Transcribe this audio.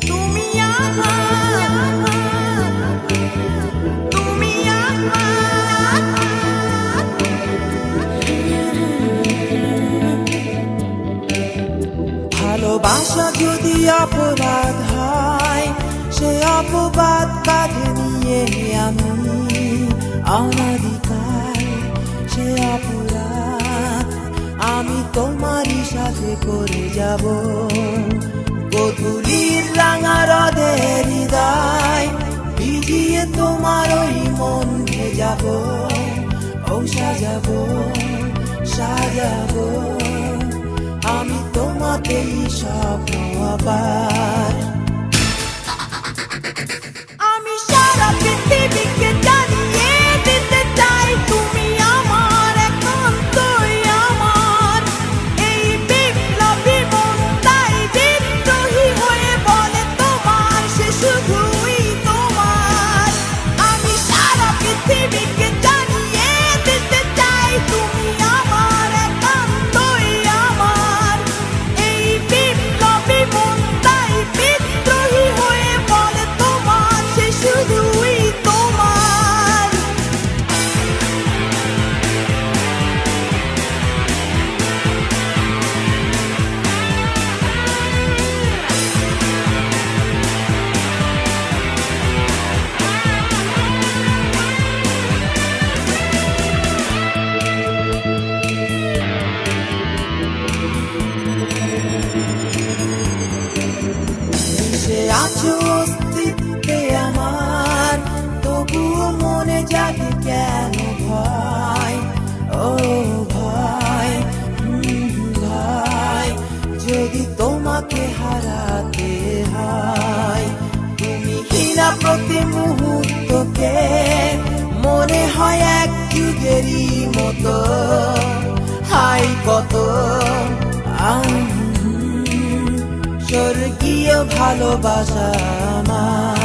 তুমি আমার, তুমি আমার। ভালোবাসা যদি অপরাধ হয়, সে অপবাদ কাঁধে নিয়ে আমি অনাদিকাল সে অপরাধ আমি তোমারই সাথে করে যাব। গধূলির রাঙা রোদের হৃদয় ভিজিয়ে তোমার ওই মন ভেজাবো, ও সাজাবো সাজাবো আমি তোমাকেই স্বপ্ন আবার। আমি সারা পৃথিবীকে জানিয়ে দিতে চাই তুমি আমার, একান্তই আমার। এই বিপ্লবী মন তাই বিদ্রোহী হয়ে বলে তোমার, সে শুধুই তোমার। আমি সারা পৃথিবীকে জানিয়ে দিতে চাই তুমি আমার, একান্তই আমার। এই বিপ্লবী মন তাই বিদ্রোহী হয়ে বলে তোমার, সে শুধুই তোমার। সে আছো অস্তিত্বে আমার, তবুও মনে জাগে কেন ভয়, ও ভয় ভয় যদি তোমাকে হারাতে হয়। তুমি হীনা প্রতি মুহূর্তকে মনে হয় এক যুগেরই মতো, হাই কত স্বর্গীয় ভালোবাসা আমার।